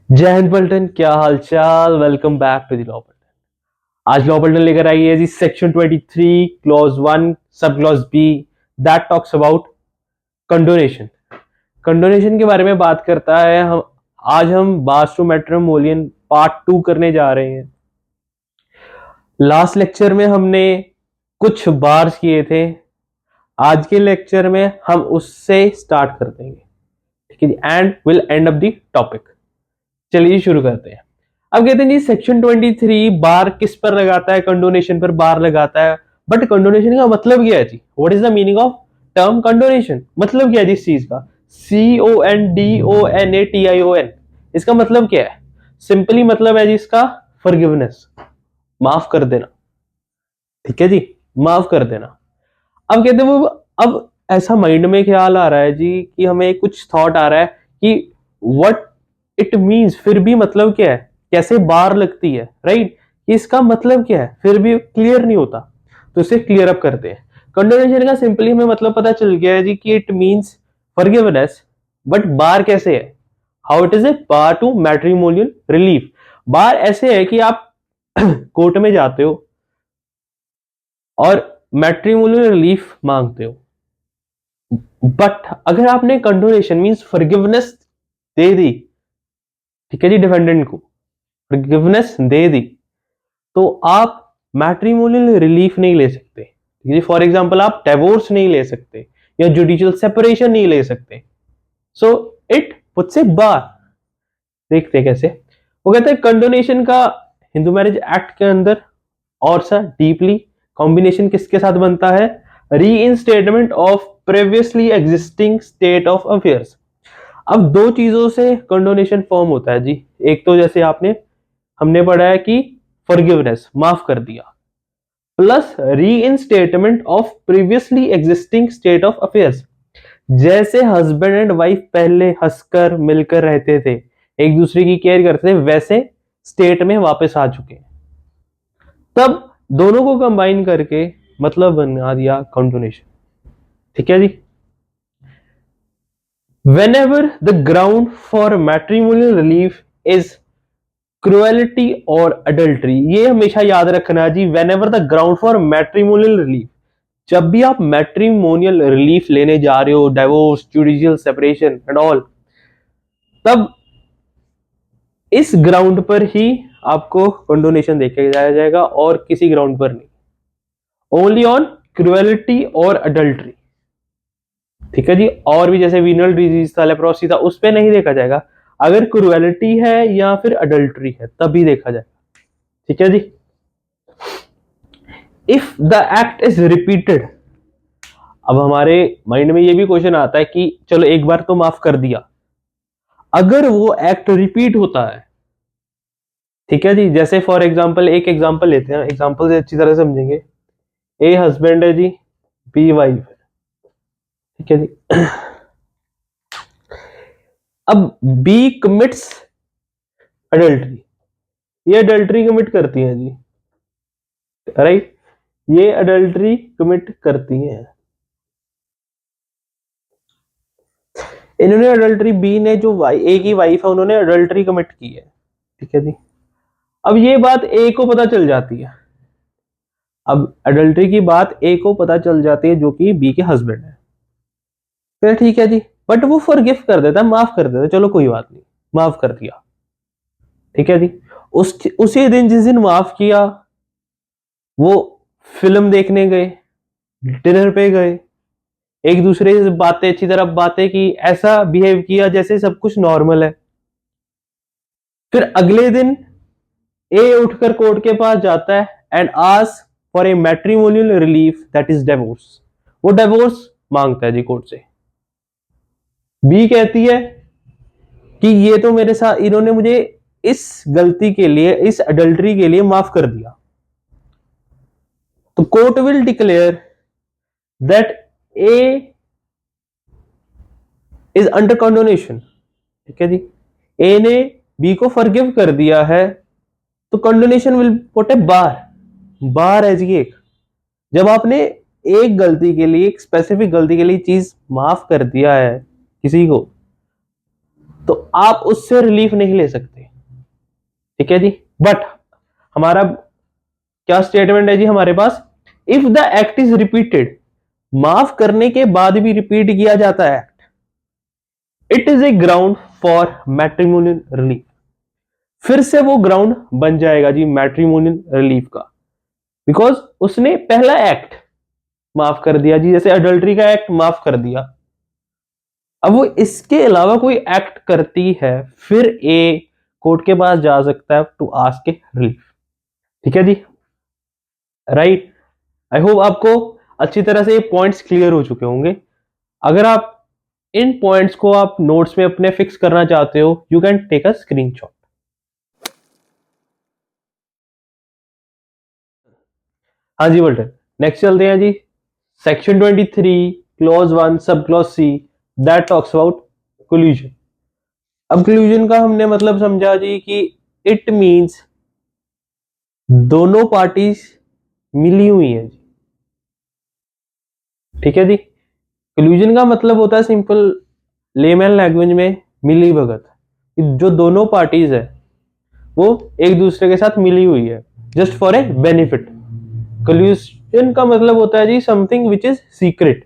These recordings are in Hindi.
जय हिंद पलटन, क्या हालचाल। Welcome back to the law Paltan. आज लॉ पलटन लेकर आई है जी section 23 clause 1 sub clause B that talks about condonation. कंडोनेशन के बारे में बात करता है। हम बार्स टू मैट्रिमोनियल पार्ट 2 करने जा रहे हैं। लास्ट लेक्चर में हमने कुछ बार्स किए थे। आज के लेक्चर में हम उससे स्टार्ट कर देंगे, ठीक है जी, and will end up the topic. चलिए शुरू करते हैं। अब कहते हैं जी सेक्शन 23 बार किस पर लगाता है? कंडोनेशन पर बार लगाता है। बट कंडोनेशन का मतलब क्या है जी? What is the meaning of term condonation? मतलब क्या है जी इस चीज का? CONDONATION, इसका मतलब क्या है? सिंपली मतलब है जी इसका फॉरगिवनेस, माफ कर देना। ठीक है जी, माफ कर देना। अब कहते हैं वो, अब ऐसा माइंड में ख्याल आ रहा है जी कि हमें कुछ थॉट आ रहा है कि व्हाट इट मीन्स, फिर भी मतलब क्या है, कैसे बार लगती है, राइट? इसका मतलब क्या है फिर भी क्लियर नहीं होता, तो इसे क्लियर अप करते हैं। कंडोनेशन का सिंपली हमें मतलब पता चल गया है जी कि it means forgiveness. But bar कैसे है? How it is a bar to matrimonial relief. Bar ऐसे है कि आप कोर्ट में जाते हो और मैट्रिमोनियल रिलीफ मांगते हो, बट अगर आपने कंडोनेशन मीन्स फॉरगिवनेस दे दी, ठीक है जी, डिफेंडेंट को फॉरगिवनेस दे दी, तो आप मैट्रिमोनियल रिलीफ नहीं ले सकते। ठीक है जी, फॉर एग्जांपल आप डिवोर्स नहीं ले सकते या जुडिशियल सेपरेशन नहीं ले सकते। सो इट पुट्स ए बार। देखते हैं कैसे। वो कहते हैं कंडोनेशन का हिंदू मैरिज एक्ट के अंदर और सा डीपली कॉम्बिनेशन किसके साथ बनता है? Reinstatement of previously existing state of affairs. अब दो चीजों से कंडोनेशन फॉर्म होता है जी। एक तो जैसे हमने पढ़ा है कि फॉरगिवनेस, माफ कर दिया, plus reinstatement of previously existing state of affairs. जैसे हस्बैंड एंड वाइफ पहले हंसकर मिलकर रहते थे, एक दूसरे की केयर करते थे, वैसे स्टेट में वापस आ चुके हैं। तब दोनों को कंबाइन करके मतलब बना दिया कंडोनेशन। ठीक है जी। whenever the ground for matrimonial relief is cruelty और अडल्ट्री, ये हमेशा याद रखना जी। whenever the ground for matrimonial relief, जब भी आप मैट्रिमोनियल रिलीफ लेने जा रहे हो, divorce, judicial separation and all, तब इस ग्राउंड पर ही आपको कंडोनेशन देखा जाया जाएगा और किसी ग्राउंड पर नहीं। ओनली ऑन क्रुएलिटी और अडल्ट्री। ठीक है जी। और भी जैसे वीनल डिजीज था, लेप्रोसी था, उस पर नहीं देखा जाएगा। अगर क्रुएलिटी है या फिर अडल्ट्री है तभी देखा जाएगा। ठीक है जी। If the act is repeated, अब हमारे माइंड में ये भी क्वेश्चन आता है कि चलो एक बार तो माफ कर दिया, अगर वो एक्ट रिपीट होता है, ठीक है जी, जैसे फॉर एग्जांपल एक एग्जांपल लेते हैं, एग्जांपल से अच्छी तरह समझेंगे। ए हस्बैंड है जी, बी वाइफ है, ठीक है जी। अब बी कमिट्स अडल्ट्री, ये अडल्ट्री कमिट करती है जी, राइट? ये अडल्ट्री कमिट करती हैं। इन्होंने अडल्ट्री, बी ने जो ए की वाइफ है उन्होंने अडल्ट्री कमिट की है, ठीक है जी। अब ये बात ए को पता चल जाती है। अब अडल्ट्री की बात ए को पता चल जाती है जो कि बी के हस्बैंड है। फिर ठीक है जी, बट वो फॉरगिव कर देता है, माफ कर देता है, चलो कोई बात नहीं, माफ कर दिया। ठीक है जी। उसी दिन जिस दिन माफ किया, वो फिल्म देखने गए, डिनर पे गए, एक दूसरे से बातें, अच्छी तरह बातें की, ऐसा बिहेव किया जैसे सब कुछ नॉर्मल है। फिर अगले दिन ए उठकर कोर्ट के पास जाता है and ask for a matrimonial relief, that is divorce. वो डिवोर्स मांगता है जी कोर्ट से। बी कहती है कि ये तो मेरे साथ, इन्होंने मुझे इस गलती के लिए, इस अडल्ट्री के लिए माफ कर दिया, तो court will declare that A is under condonation. ठीक है जी। ए ने बी को फॉरगिव कर दिया है, तो कंडोनेशन विल पुट ए बार। बार है जी एक, जब आपने एक गलती के लिए, एक स्पेसिफिक गलती के लिए चीज माफ कर दिया है किसी को, तो आप उससे रिलीफ नहीं ले सकते, ठीक है जी। बट हमारा क्या स्टेटमेंट है जी हमारे पास, if the act is repeated, माफ करने के बाद भी रिपीट किया जाता है act, it is a ground for matrimonial relief. फिर से वो ग्राउंड बन जाएगा जी मैट्रिमोनियल रिलीफ का, बिकॉज उसने पहला एक्ट माफ कर दिया जी, जैसे अडल्ट्री का एक्ट माफ कर दिया, अब वो इसके अलावा कोई एक्ट करती है, फिर ए कोर्ट के पास जा सकता है टू आस्क ए रिलीफ, ठीक है जी, राइट। आई होप आपको अच्छी तरह से ये पॉइंट्स क्लियर हो चुके होंगे। अगर आप इन पॉइंट्स को आप नोट्स में अपने फिक्स करना चाहते हो, you can take a screenshot. हाँ जी बोल्टन, नेक्स्ट चलते हैं जी, section 23 clause 1 sub clause see that talks about collusion. अब कोल्यूजन का हमने मतलब समझा जी कि इट मींस दोनों पार्टीज मिली हुई हैं जी, ठीक है जी। कोल्यूजन का मतलब होता है सिंपल लेमैन लैंग्वेज में मिली भगत, जो दोनों पार्टीज है वो एक दूसरे के साथ मिली हुई है just for a benefit. Collusion का मतलब होता है जी समथिंग विच इज सीक्रेट,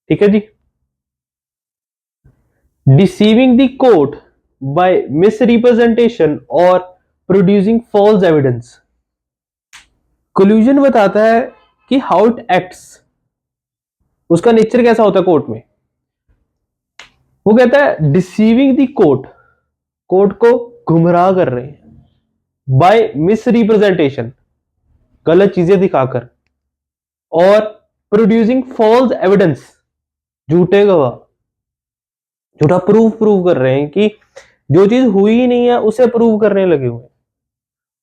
ठीक है जी। Deceiving the court by misrepresentation और प्रोड्यूसिंग फॉल्स एविडेंस। कोल्यूजन बताता है कि हाउ इट एक्ट्स, उसका नेचर कैसा होता है कोर्ट में। वो कहता है डिसीविंग द कोर्ट, कोर्ट को गुमराह कर रहे हैं, बाय मिसरिप्रेजेंटेशन, गलत चीजें दिखाकर, और प्रोड्यूसिंग फॉल्स एविडेंस, झूठे गवाह, झूठा प्रूव कर रहे हैं कि जो चीज हुई ही नहीं है उसे प्रूव करने लगे हुए,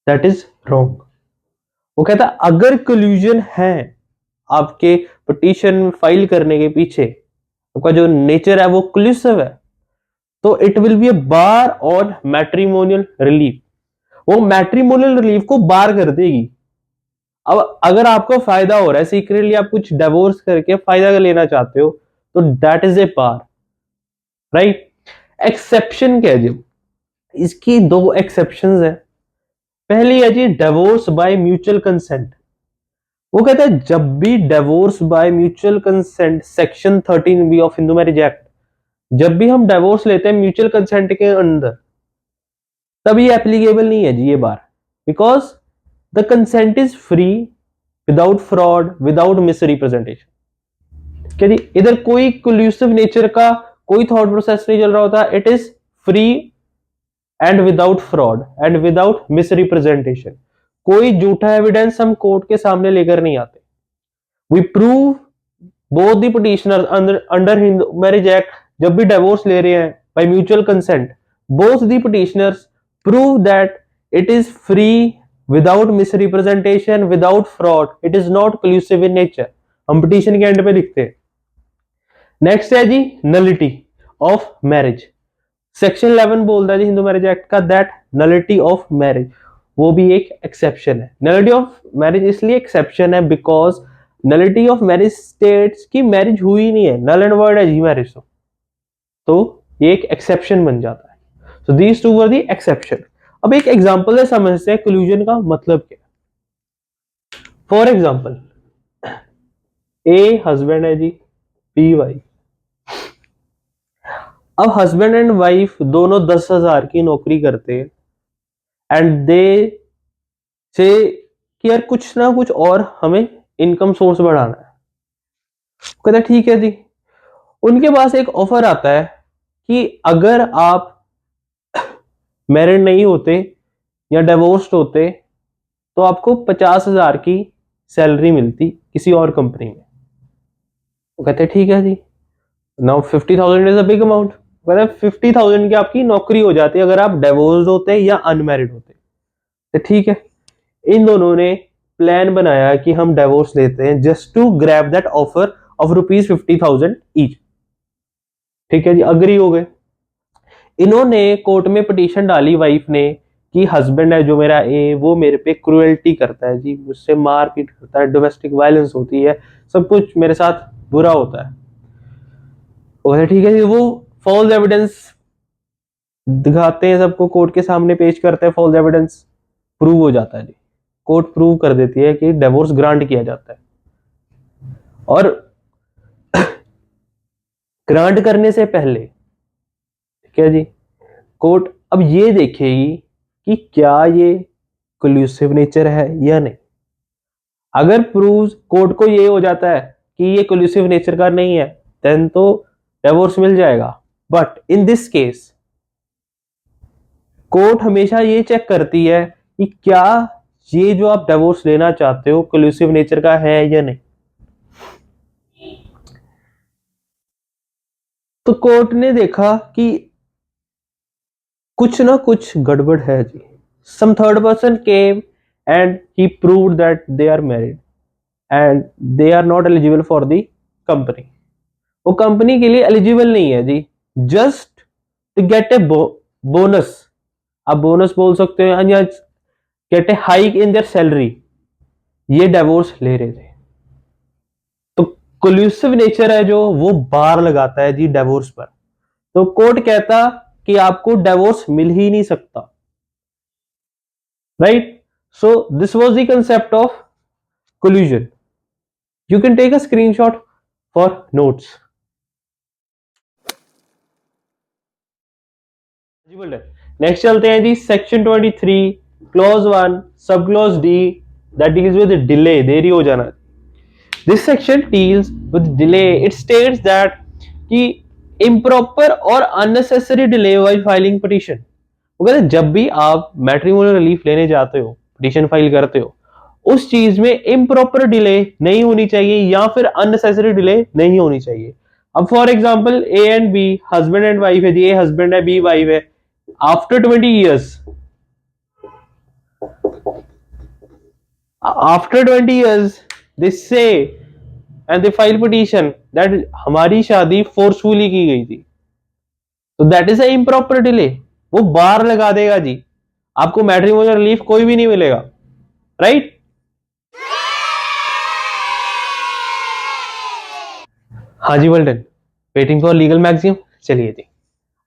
दैट इज रॉन्ग। वो कहता है अगर कोल्यूजन है आपके पिटीशन फाइल करने के पीछे, आपका जो नेचर है वो कोल्यूसिव है, तो it will be a bar on matrimonial relief, वो मैट्रिमोनियल रिलीफ को बार कर देगी। अब अगर आपको फायदा हो रहा है, सीक्रेटली आप कुछ डिवोर्स करके फायदा लेना चाहते हो, तो that is a bar, right. Exception क्या है जी, इसकी दो एक्सेप्शंस है। पहली है जी डिवोर्स बाय म्यूचुअल कंसेंट। वो कहता है जब भी divorce bye mutual consent, section 13B of Hindu Marriage Act, जब भी हम डिवोर्स लेते हैं म्यूचुअल कंसेंट के अंदर, तब ये एप्लीकेबल नहीं है जी ये bar, because the consent is free without fraud without misrepresentation, ठीक है जी। इधर कोई कोल्यूसिव नेचर का कोई थॉट प्रोसेस नहीं चल रहा होता, it is free and without fraud and without misrepresentation. कोई झूठा एविडेंस हम कोर्ट के सामने लेकर नहीं आते। We prove both the petitioner under Hindu Marriage Act, जब भी डिवोर्स ले रहे हैं by mutual consent, both the petitioners prove that it is free without misrepresentation without fraud, it is not collusive in nature, हम पिटिशन के एंड पे लिखते हैं। नेक्स्ट है जी नलिटी ऑफ मैरिज। सेक्शन 11 बोलता है जी हिंदू मैरिज एक्ट का दैट नलिटी ऑफ मैरिज, वो भी एक एक्सेप्शन है। नलिटी ऑफ मैरिज इसलिए एक्सेप्शन है because nullity of marriage states की मैरिज हुई नहीं है, नल एंड वॉइड है जी मैरिज, तो ये एक एक्सेप्शन बन जाता है। So these two were the exception. अब एक एग्जांपल से समझते हैं कोल्यूजन का मतलब क्या है। फॉर एग्जांपल, ए हस्बैंड है जी, बी वाइफ। अब हस्बैंड एंड वाइफ दोनों 10,000 की नौकरी करते हैं एंड दे से कि यार कुछ ना कुछ और हमें इनकम सोर्स बढ़ाना है। कहते ठीक है जी। उनके पास एक ऑफर आता है कि अगर आप मैरिड नहीं होते या डिवोर्स्ड होते तो आपको 50,000 की सैलरी मिलती किसी और कंपनी में। वो कहते ठीक है जी। Now 50,000 is a big amount. कहते 50,000 की आपकी नौकरी हो जाती है अगर आप डिवोर्स्ड होते या अनमैरिड होते। तो ठीक है, इन दोनों ने प्लान बनाया कि हम डिवोर्स लेते हैं just to grab that offer of ₹50,000 each. ठीक है जी, अग्री हो गए। इन्होंने कोर्ट में पिटीशन डाली वाइफ ने कि हस्बैंड है जो मेरा ए, वो मेरे पे क्रुएल्टी करता है जी, मुझसे मारपीट करता है, डोमेस्टिक वायलेंस होती है, सब कुछ मेरे साथ बुरा होता है। ठीक है जी, वो फॉल्स एविडेंस दिखाते हैं सबको, कोर्ट के सामने पेश करते हैं, फॉल्स एविडेंस प्रूव हो जाता है जी, कोर्ट प्रूव कर देती है कि डिवोर्स ग्रांट किया जाता है। और ग्रांट करने से पहले, ठीक है जी, कोर्ट अब ये देखेगी कि क्या ये कोल्यूसिव नेचर है या नहीं। अगर प्रूव कोर्ट को ये हो जाता है कि ये कोल्यूसिव नेचर का नहीं है, देन तो डिवोर्स मिल जाएगा। But in this case court हमेशा ये चेक करती है कि क्या ये जो आप डिवोर्स लेना चाहते हो कोल्यूसिव नेचर का है या नहीं। तो कोर्ट ने देखा कि कुछ ना कुछ गड़बड़ है जी। Some third person came and he proved that they are married and they are not eligible for the company. वो कंपनी के लिए एलिजिबल नहीं है जी, just to get a bonus, आप बोनस बोल सकते हो, या get a hike in their salary, ये डिवोर्स ले रहे थे। तो कोल्यूसिव नेचर है जो वो बार लगाता है जी डिवोर्स पर। तो कोर्ट कहता कि आपको डिवोर्स मिल ही नहीं सकता, right. So this was the concept of collusion. You can take a screenshot for notes. Next चलते हैं जी, section 23 clause 1 sub clause D, that deals with delay, देरी हो जाना। This section deals with delay. It states that कि इम्प्रॉपर और unnecessary delay while filing petition. वो कहते हैं जब भी आप मैट्रिमोनियल रिलीफ लेने जाते हो, पिटीशन फाइल करते हो, उस चीज में इम्प्रॉपर डिले नहीं होनी चाहिए या फिर अननेसेसरी डिले नहीं होनी चाहिए। अब for example A and be husband and wife है जी, ए हस्बैंड है बी वाइफ है। After 20 years, after 20 years they say and they file petition that हमारी शादी फोर्सफुली की गई थी, तो that is a improper delay. वो बार लगा देगा जी, आपको मैट्रिमोनियल रिलीफ कोई भी नहीं मिलेगा, राइट। हाँ जी वेल्टन, वेटिंग फॉर लीगल मैक्सिम। चलिए जी,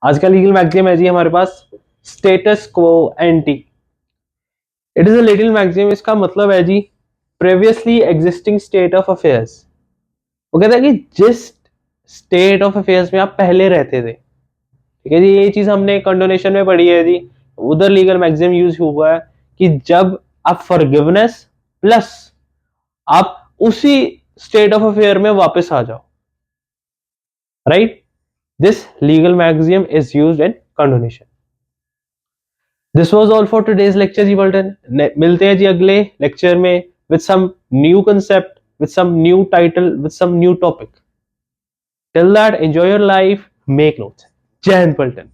आज का लीगल मैक्सिम है जी हमारे पास status quo ante. It is a little maxim, इसका मतलब है जी previously existing state of affairs. वो कहता है कि जिस स्टेट ऑफ अफेयर्स में आप पहले रहते थे, ठीक है जी, ये चीज हमने कंडोनेशन में पढ़ी है जी, उधर लीगल मैक्सिम यूज हुआ है कि जब आप फॉरगिवनेस प्लस आप उसी स्टेट ऑफ अफेयर में वापस आ जाओ, right. This legal maxim is used in condonation. This was all for today's lecture जी वर्ल्डन। मिलते हैं जी अगले लेक्चर में with some new concept, with some new title, with some new topic. Till that enjoy your life, make notes. जय हिंद पलटन।